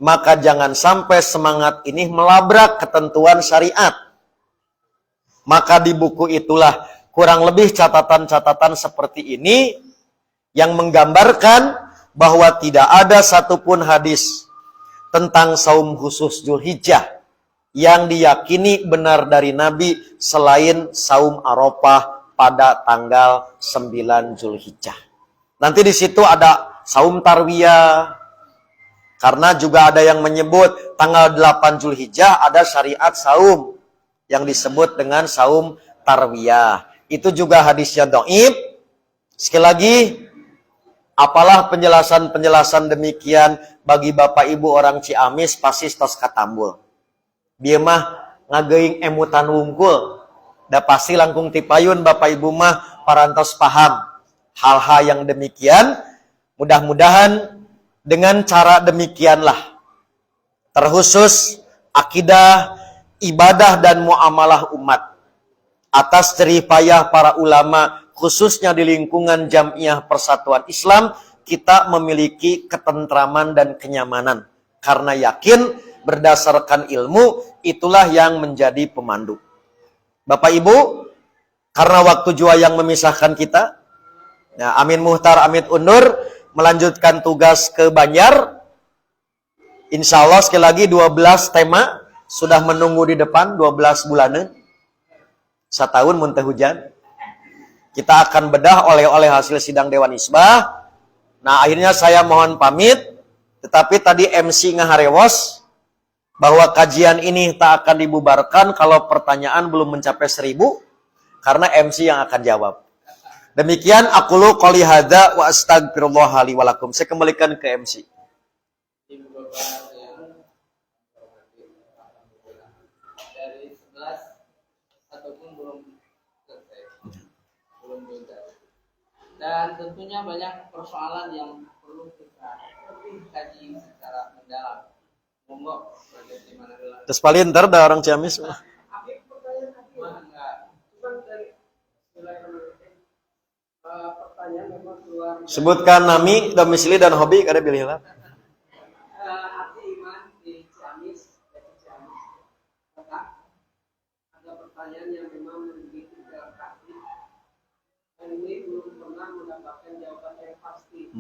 Speaker 2: Maka jangan sampai semangat ini melabrak ketentuan syariat. Maka di buku itulah kurang lebih catatan-catatan seperti ini yang menggambarkan bahwa tidak ada satupun hadis tentang saum khusus Zulhijjah yang diyakini benar dari Nabi selain saum Arafah pada tanggal 9 Zulhijjah. Nanti di situ ada saum Tarwiyah, karena juga ada yang menyebut tanggal 8 Zulhijjah ada syariat saum yang disebut dengan saum Tarwiyah. Itu juga hadisnya dhaif. Sekali lagi, apalah penjelasan-penjelasan demikian bagi Bapak Ibu orang Ciamis pasti tos katambul. Dia mah ngageuing emutan wungkul. Da pasti langkung tipayun Bapak Ibu mah parantos paham hal-hal yang demikian. Mudah-mudahan dengan cara demikianlah terkhusus akidah, ibadah dan muamalah umat atas jerih payah para ulama khususnya di lingkungan Jamiah Persatuan Islam, kita memiliki ketentraman dan kenyamanan karena yakin berdasarkan ilmu itulah yang menjadi pemandu. Bapak Ibu, karena waktu jua yang memisahkan kita, ya, Amin Muhtar Amit undur melanjutkan tugas ke Banjar. Insya Allah sekali lagi 12 tema sudah menunggu di depan 12 bulanan. Setahun mun teu hujan. Kita akan bedah oleh hasil sidang Dewan Isbah. Nah, akhirnya saya mohon pamit. Tetapi tadi MC ngaharewos bahwa kajian ini tak akan dibubarkan kalau pertanyaan belum mencapai 1000 karena MC yang akan jawab. Demikian aqulu qouli hadza wa astagfirullah li wa lakum. Saya kembalikan ke MC.
Speaker 1: Dari 11 ataupun belum selesai, belum tuntas. Dan tentunya banyak persoalan yang perlu kita kaji secara mendalam. Monggo, Prof. Manarila.
Speaker 2: Terus paling ntar ada orang Ciamis.
Speaker 1: Pertanyaan memang keluar.
Speaker 2: Sebutkan nami, domisili dan hobi kada pilihlah.
Speaker 1: Arti iman di Ciamis, maka ada pertanyaan yang memang begitu kreatif dan ini belum pernah mendapatkan jawaban yang pasti.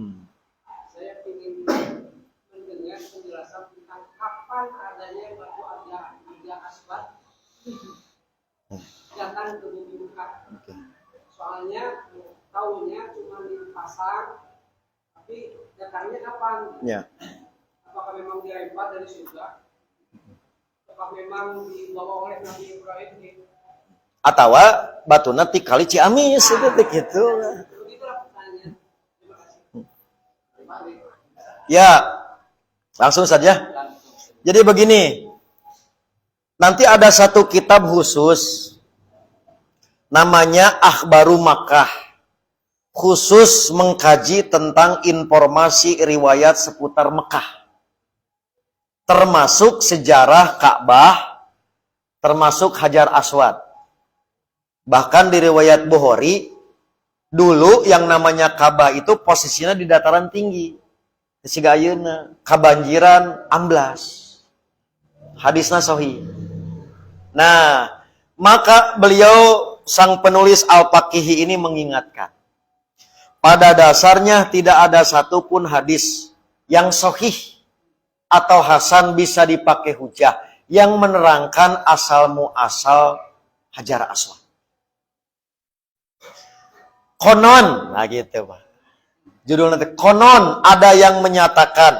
Speaker 1: Saya ingin mendengar penjelasan tentang kapan adanya batu Hajar Aswad datang ke bumi Mekah. Soalnya tahunya cuma di pasar, tapi datangnya kapan?
Speaker 2: Ya.
Speaker 1: Apakah memang dirempat dari surga? Apakah memang dibawa oleh Nabi Ibrahim?
Speaker 2: Atau batuna ti kali Ciamis itu gitu.
Speaker 1: Begitulah pertanyaan. Terima kasih.
Speaker 2: Ya, langsung saja. Jadi begini, nanti ada satu kitab khusus, namanya Akhbaru Makkah, khusus mengkaji tentang informasi riwayat seputar Mekah, termasuk sejarah Ka'bah, termasuk Hajar Aswad. Bahkan di riwayat Bukhari, dulu yang namanya Ka'bah itu posisinya di dataran tinggi. Siga ayeuna kabanjiran amblas. Hadisna sahih. Nah, maka beliau sang penulis Al-Faqihi ini mengingatkan, pada dasarnya tidak ada satupun hadis yang sahih atau hasan bisa dipakai hujah yang menerangkan asal muasal Hajar Aswad. Konon, nah gitu Pak. Judul nanti, konon ada yang menyatakan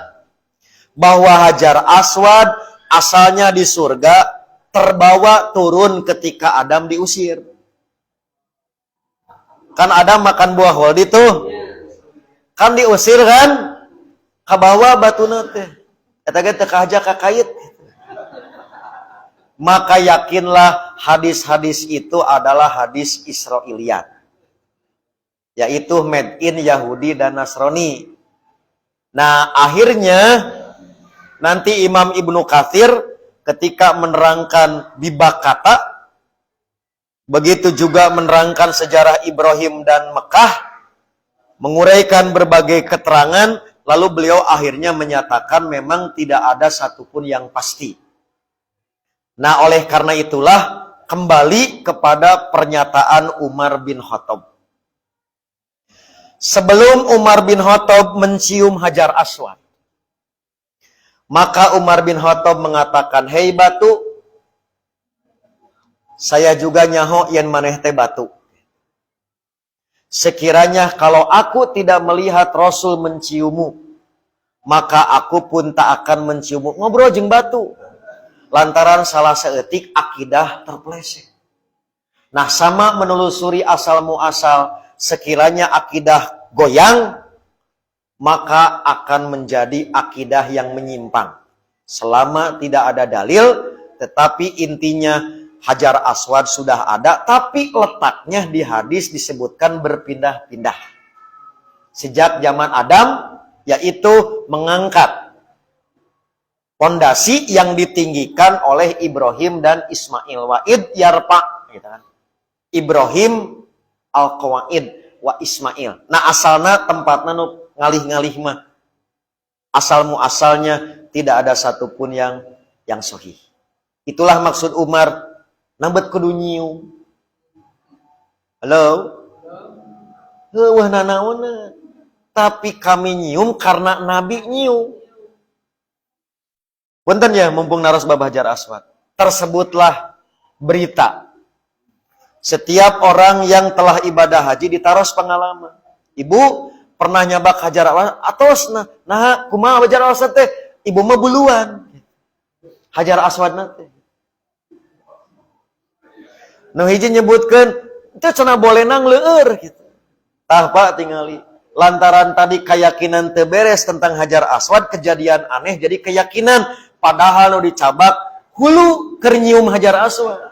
Speaker 2: bahwa Hajar Aswad asalnya di surga, terbawa turun ketika Adam diusir. Kan Adam makan buah waldi tuh. Kan diusir kan? Kabawa batuna teh. Eta ge teu kahaja kakait. Maka yakinlah hadis-hadis itu adalah hadis Israiliyat. Yaitu made in Yahudi dan Nasrani. Nah, akhirnya nanti Imam Ibnu Katsir ketika menerangkan Bibakata, begitu juga menerangkan sejarah Ibrahim dan Mekah, menguraikan berbagai keterangan, lalu beliau akhirnya menyatakan memang tidak ada satupun yang pasti. Nah, oleh karena itulah kembali kepada pernyataan Umar bin Khattab. Sebelum Umar bin Khattab mencium Hajar Aswad, maka Umar bin Khattab mengatakan, "Hei batu, saya juga nyaho yen maneh teh batu. Sekiranya kalau aku tidak melihat Rasul menciummu, maka aku pun tak akan menciummu." Ngobrol jeung batu. Lantaran salah seetik akidah terpeleset. Nah, sama menelusuri asal muasal, sekiranya akidah goyang, maka akan menjadi akidah yang menyimpang. Selama tidak ada dalil, tetapi intinya Hajar Aswad sudah ada, tapi letaknya di hadis disebutkan berpindah-pindah. Sejak zaman Adam, yaitu mengangkat pondasi yang ditinggikan oleh Ibrahim dan Ismail. Wa'id yarpa, gitu kan. Ibrahim al-Qawaid wa Ismail. Nah, asalna tempatna nu ngalih-ngalih mah. Asal muasalnya tidak ada satupun yang sahih. Itulah maksud Umar, nambet kudu nyium. Halo? Heueuh nanaonna. Tapi kami nyium karena Nabi nyium. Punten ya, mumpung naros bab Hajar Aswad. tersebutlah berita. Setiap orang yang telah ibadah haji ditaros pengalaman. Ibu pernah nyabak hajar atos nah kumaha hajar aswad teh? Ibu mah buluan. Hajar aswad teh. Nu hiji nyebutkeun teu cenah boleh nang leueur gitu. Tah Pak tingali. Lantaran tadi keyakinan teu beres tentang hajar aswad, kejadian aneh jadi keyakinan padahal nu dicabak hulu keur nyium hajar aswad.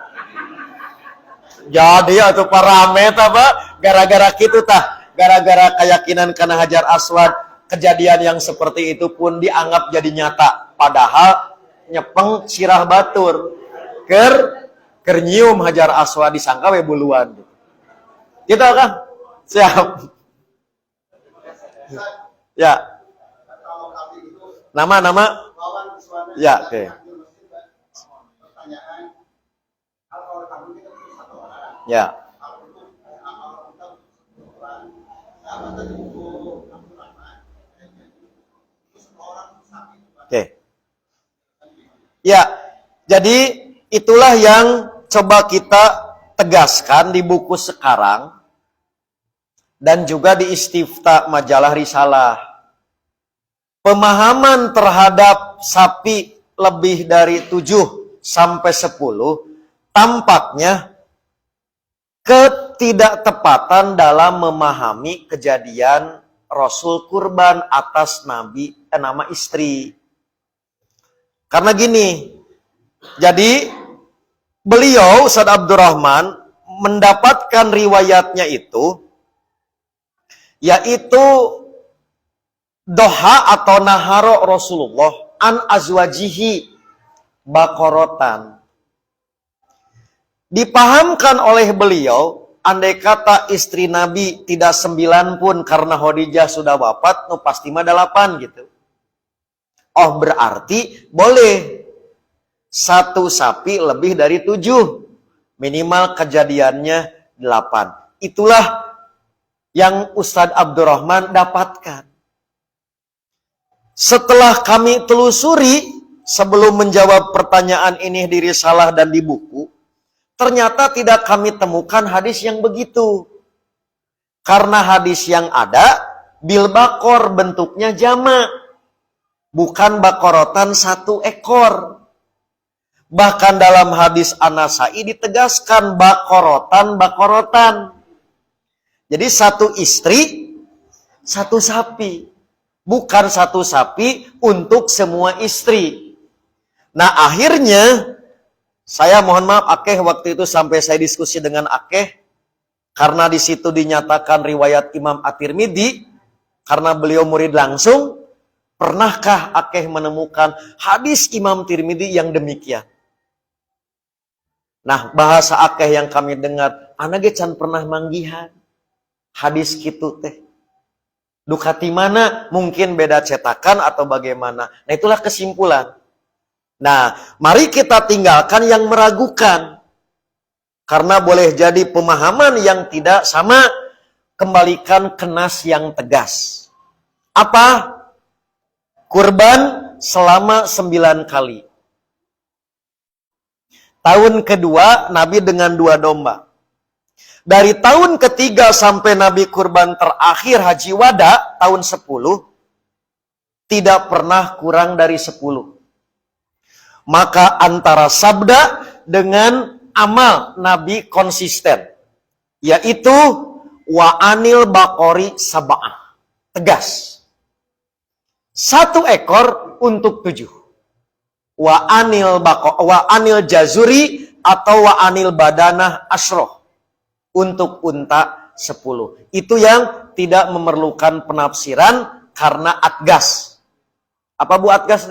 Speaker 2: Jadi atuh parame tah Pak, gara-gara kitu tah, gara-gara keyakinan kana hajar aswad, kejadian yang seperti itu pun dianggap jadi nyata. Padahal nyepeng sirah batur keur nyium hajar aswad disangka we buluan. Gitu kan? Siap. Ya. Nama. Ya, oke. Ya. Oke. Ya. Jadi itulah yang coba kita tegaskan di buku sekarang dan juga di Istifta majalah Risalah. Pemahaman terhadap sapi lebih dari 7 sampai 10 tampaknya ketidaktepatan dalam memahami kejadian Rasul kurban atas nama istri. Karena gini, jadi beliau Ustaz Abdurrahman mendapatkan riwayatnya itu, yaitu doha atau naharo Rasulullah an azwajihi bakorotan. Dipahamkan oleh beliau, andai kata istri Nabi tidak 9 pun karena Khadijah sudah wafat, pasti mah 8 gitu. Oh berarti boleh 1 sapi lebih dari 7. Minimal kejadiannya 8. Itulah yang Ustadz Abdurrahman dapatkan. Setelah kami telusuri, sebelum menjawab pertanyaan ini di risalah dan di buku, ternyata tidak kami temukan hadis yang begitu. Karena hadis yang ada, bil bakor bentuknya jama. Bukan bakorotan 1 ekor. Bahkan dalam hadis An-Nasai ditegaskan bakorotan. Jadi 1 istri, 1 sapi. Bukan 1 sapi untuk semua istri. Nah akhirnya, saya mohon maaf Akeh waktu itu sampai saya diskusi dengan Akeh. Karena di situ dinyatakan riwayat Imam At-Tirmidzi. Karena beliau murid langsung. Pernahkah Akeh menemukan hadis Imam Tirmidzi yang demikian? Nah bahasa Akeh yang kami dengar. Ana ge can pernah manggihan. Hadis kitu teh. Dukati mana? Mungkin beda cetakan atau bagaimana. Nah itulah kesimpulan. Nah mari kita tinggalkan yang meragukan. Karena boleh jadi pemahaman yang tidak sama. Kembalikan ke nas yang tegas. Apa? Kurban selama 9 kali. Tahun kedua Nabi dengan 2 domba. Dari tahun ketiga sampai Nabi kurban terakhir Haji Wada tahun 10, tidak pernah kurang dari 10. Maka antara sabda dengan amal Nabi konsisten. Yaitu wa anil bakori sab'ah. Tegas. 1 ekor untuk 7. Wa anil jazuri atau wa anil badanah asyroh. Untuk unta 10. Itu yang tidak memerlukan penafsiran karena atgas. Apa Bu atgas?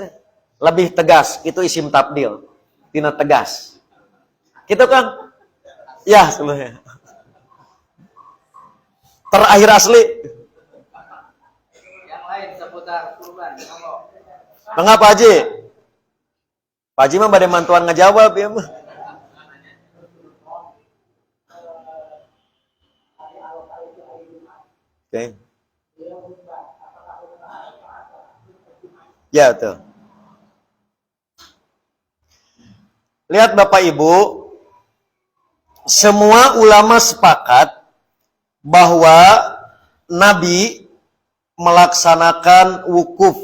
Speaker 2: Lebih tegas. Itu isim tabdil. Tina tegas. Gitu kan? Ya, sebenarnya. Terakhir asli.
Speaker 1: Yang lain seputar kurban.
Speaker 2: Mengapa Haji? Pak Haji mah badai mantuan ngejawab ya mah. Oke. Ya, tuh. Lihat Bapak Ibu, semua ulama sepakat bahwa Nabi melaksanakan wukuf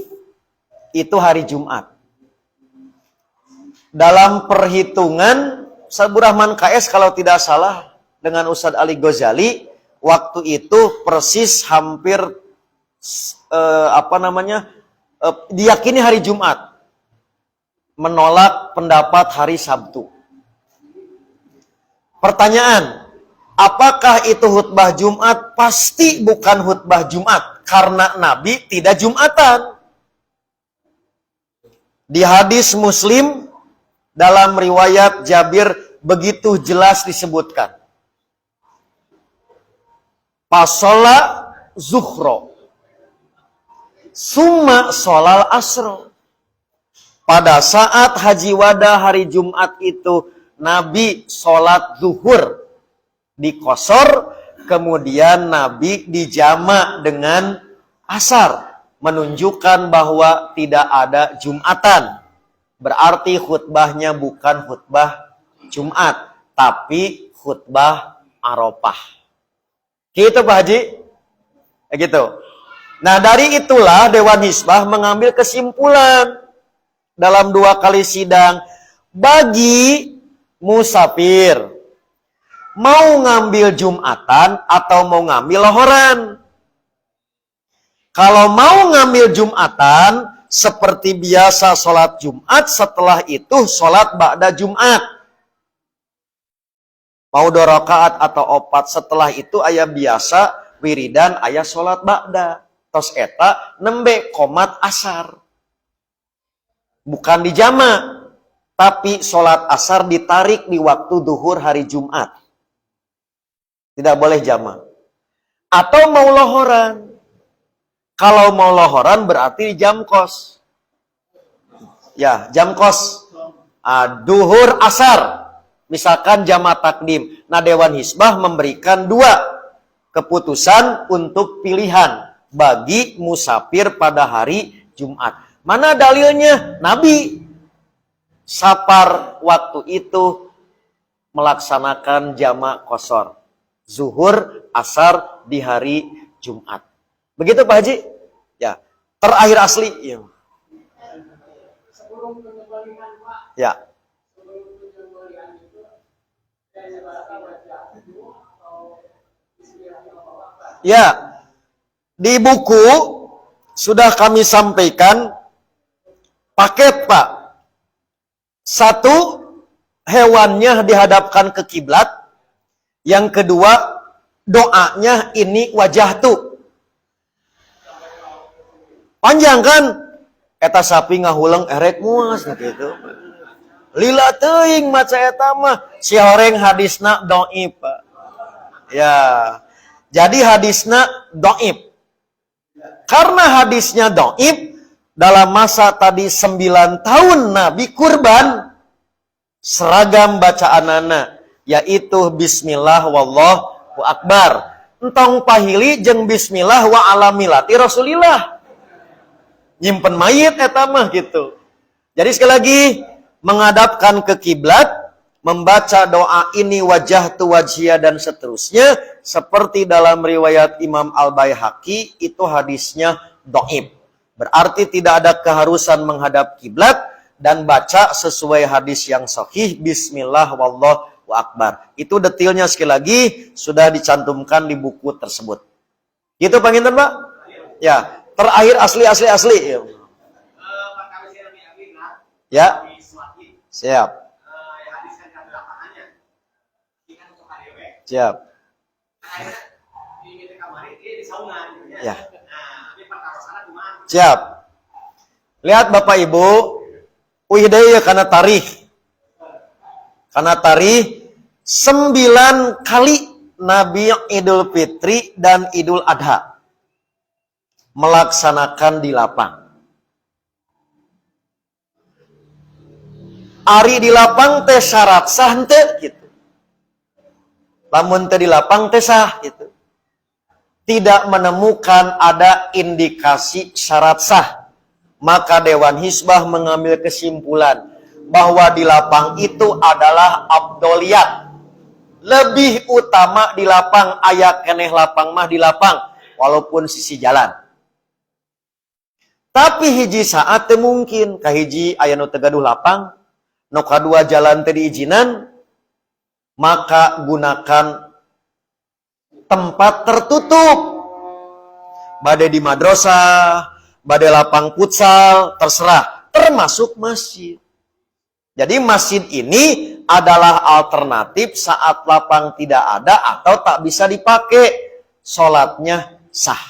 Speaker 2: itu hari Jumat. Dalam perhitungan Sabu Rahman KS kalau tidak salah dengan Ustadz Ali Ghazali, waktu itu persis hampir diyakini hari Jumat, menolak pendapat hari Sabtu. Pertanyaan, apakah itu khutbah Jumat? Pasti bukan khutbah Jumat, karena Nabi tidak Jumatan. Di hadis Muslim, dalam riwayat Jabir, begitu jelas disebutkan. Pasola zuhro, summa solal asro. Pada saat haji wada hari Jumat itu, Nabi sholat zuhur dikosor, kemudian Nabi dijama dengan asar, menunjukkan bahwa tidak ada Jumatan. Berarti khutbahnya bukan khutbah Jumat, tapi khutbah Arafah. Gitu Pak Haji? Gitu. Nah, dari itulah Dewan Hizbah mengambil kesimpulan dalam 2 kali sidang, bagi musafir mau ngambil Jumatan atau mau ngambil lahoran. Kalau mau ngambil Jumatan, seperti biasa sholat Jumat, setelah itu sholat ba'da Jumat. Mau 2 rakaat atau 4, setelah itu aya biasa wiridan, aya sholat ba'da. Tos eta nembe qomat asar. Bukan dijama, tapi sholat asar ditarik di waktu duhur hari Jumat. Tidak boleh jama. Atau mau lahoran. Kalau mau lahoran berarti jam kos. Ya, jam kos. Duhur asar. Misalkan jama takdim. Nah, Dewan Hizbah memberikan 2 keputusan untuk pilihan bagi musafir pada hari Jumat. Mana dalilnya? Nabi sapar waktu itu melaksanakan jama qashar, zuhur, asar di hari Jumat. Begitu Pak Haji? Ya. Terakhir asli. Ya. Ya. Ya. Di buku sudah kami sampaikan paket Pak. 1, hewannya dihadapkan ke kiblat. Yang kedua, doanya ini wajah tuh. Panjang kan? Eta sapi ngahuleng erek muas gitu. Lila teuing maca eta mah si horeng hadisna dhaif. Ya. Jadi hadisna dhaif. Karena hadisnya dhaif, dalam masa tadi 9 tahun Nabi kurban, seragam bacaanana yaitu bismillah wallahu akbar. Entong pahili jeung bismillah wa ala milati Rasulillah. Nyimpen mayit eta mah gitu. Jadi sekali lagi menghadapkan ke kiblat, membaca doa ini wajahtu wajhiya dan seterusnya seperti dalam riwayat Imam Al-Baihaqi, itu hadisnya dhaif. Berarti tidak ada keharusan menghadap kiblat dan baca sesuai hadis yang sahih bismillah wallahu akbar. Itu detailnya sekali lagi sudah dicantumkan di buku tersebut. Gitu Panginten Pak? Ya, terakhir asli. Ya. Siap. Siap. Ya. Siap. Lihat Bapak Ibu, uidaya karena tarikh. Karena tarikh 9 kali Nabi Idul Fitri dan Idul Adha melaksanakan di lapang. Ari di lapang teh syarat sah henteu gitu. Lamun teh di lapang teh sah gitu. Tidak menemukan ada indikasi syarat sah. Maka Dewan Hizbah mengambil kesimpulan bahwa di lapang itu adalah abdoliyat. Lebih utama di lapang, aya keneh lapang mah di lapang, walaupun sisi jalan. Tapi hiji saat teu mungkin, kahiji aya nu teu gaduh lapang, nu kadua jalan teu diizinan, maka gunakan tempat tertutup. Bade di madrasah, bade lapang futsal, terserah, termasuk masjid. Jadi masjid ini adalah alternatif saat lapang tidak ada atau tak bisa dipakai. Sholatnya sah.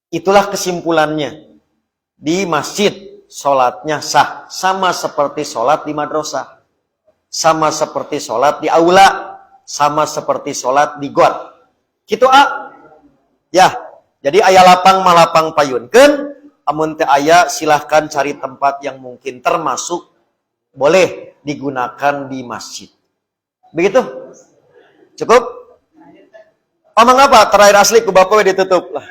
Speaker 2: Itulah kesimpulannya. Di masjid, sholatnya sah. Sama seperti sholat di madrasah. Sama seperti sholat di aula. Sama seperti sholat di got. Gitu ya. Jadi aya lapang malapang payunkeun. Amun teu aya silahkan cari tempat yang mungkin termasuk boleh digunakan di masjid. Begitu? Cukup? Omong apa? Terakhir asli ku bapak ditutup lah.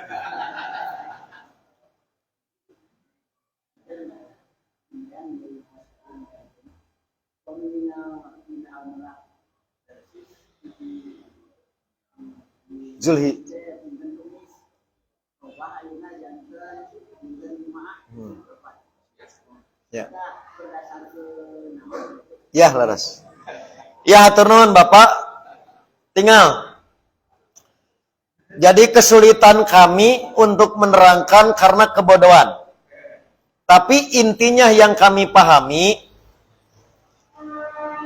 Speaker 2: Zulhi. Ya. Ya, laras. Ya, hatur nuhun Bapak. Tinggal. Jadi kesulitan kami untuk menerangkan karena kebodohan. Tapi intinya yang kami pahami,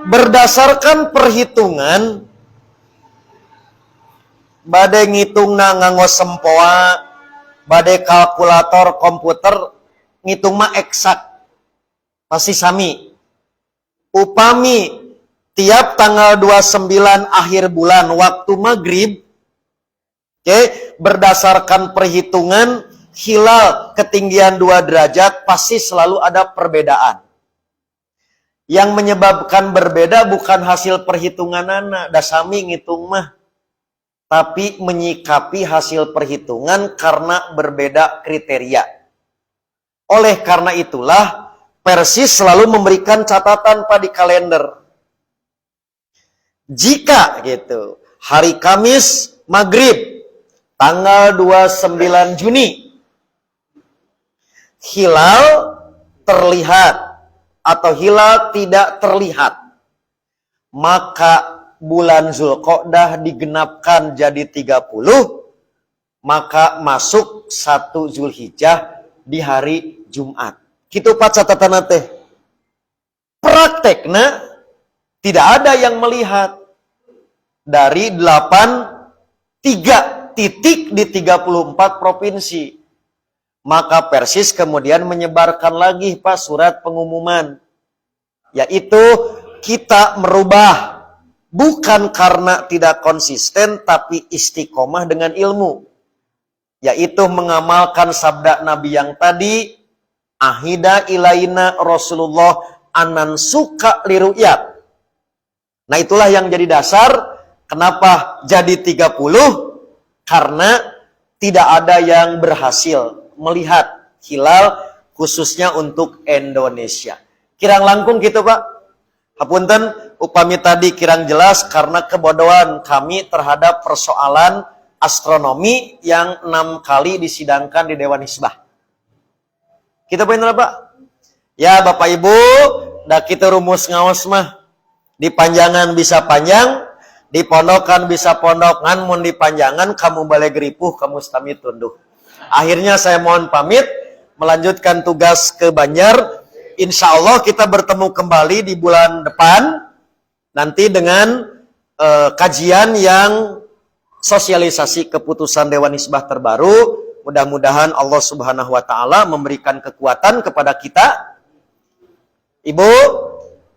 Speaker 2: berdasarkan perhitungan, bade ngitungna nganggo sempoa, bade kalkulator komputer, ngitung mah eksak. Pasti sami. Upami tiap tanggal 29 akhir bulan waktu maghrib, berdasarkan perhitungan hilal ketinggian 2 derajat pasti selalu ada perbedaan. Yang menyebabkan berbeda bukan hasil perhitunganana, da sami ngitung mah, tapi menyikapi hasil perhitungan karena berbeda kriteria. Oleh karena itulah Persis selalu memberikan catatan di kalender. Jika gitu, hari Kamis maghrib tanggal 29 Juni hilal terlihat atau hilal tidak terlihat, maka bulan Zulqa'dah digenapkan jadi 30, maka masuk 1 Zulhijjah di hari Jumat. Kitu pat catatan teh. Praktekna tidak ada yang melihat. Dari 3 titik di 34 provinsi. Maka Persis kemudian menyebarkan lagi surat pengumuman. Yaitu kita merubah. Bukan karena tidak konsisten tapi istiqomah dengan ilmu. Yaitu mengamalkan sabda Nabi yang tadi, ahida ilaina Rasulullah anan suka liruyat. Nah itulah yang jadi dasar kenapa jadi 30, karena tidak ada yang berhasil melihat hilal khususnya untuk Indonesia. Kirang langkung gitu Pak. Hapunten upami tadi kirang jelas karena kebodohan kami terhadap persoalan astronomi yang 6 kali disidangkan di Dewan Hizbah. Kita poin Pak? Ya Bapak Ibu, dah kita rumus ngaos mah. Di panjangan bisa panjang, di pondokan bisa pondok. Ngan mun di panjangan kamu balik geripuh, kamu stami tunduh. Akhirnya saya mohon pamit, melanjutkan tugas ke Banjar. Insya Allah kita bertemu kembali di bulan depan. Nanti dengan kajian yang sosialisasi keputusan Dewan Hizbah terbaru. Mudah-mudahan Allah Subhanahu wa Ta'ala memberikan kekuatan kepada kita. Ibu,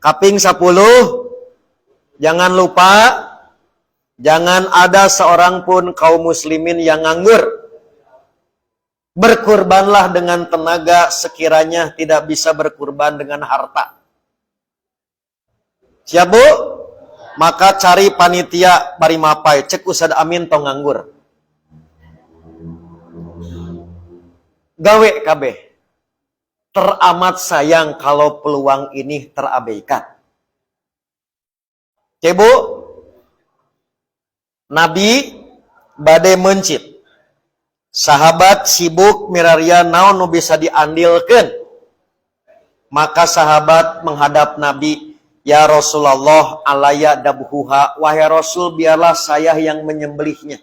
Speaker 2: kaping 10, jangan lupa, jangan ada seorang pun kaum muslimin yang nganggur. Berkurbanlah dengan tenaga sekiranya tidak bisa berkurban dengan harta. Siap Bu? Maka cari panitia bari mapai, cek Ustad Amin tong nganggur. Gawe kabeh. teramat sayang kalau peluang ini terabaikan. Cebu, Nabi badai mencit. Sahabat sibuk miraria naon nu bisa diandilkeun. Maka sahabat menghadap Nabi, "Ya Rasulullah, alaya dabhuha, wahai Rasul, biarlah saya yang menyembelihnya."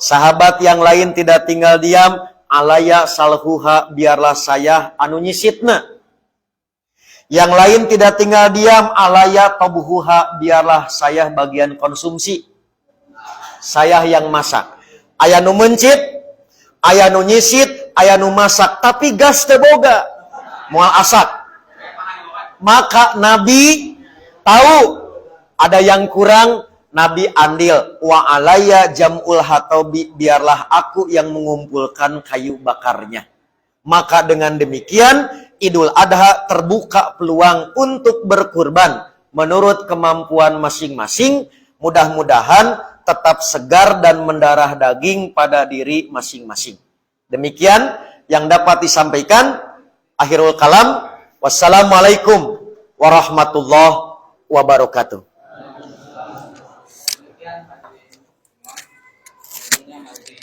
Speaker 2: Sahabat yang lain tidak tinggal diam, "Alaya salhuha, biarlah saya anu nyisitna." Yang lain tidak tinggal diam, "Alaya tabuhuha, biarlah saya bagian konsumsi. Saya yang masak." Aya nu mencit, aya nu nyisit, aya nu masak, tapi gas teu boga, moal asak. Maka Nabi tahu ada yang kurang, Nabi andil, "Wa alaya jam'ul hatobi, biarlah aku yang mengumpulkan kayu bakarnya." Maka dengan demikian Idul Adha terbuka peluang untuk berkurban menurut kemampuan masing-masing. Mudah-mudahan tetap segar dan mendarah daging pada diri masing-masing. Demikian yang dapat disampaikan. Akhirul kalam. Wassalamualaikum warahmatullahi wabarakatuh.
Speaker 1: Demikian hadirin semua. Tentunya masih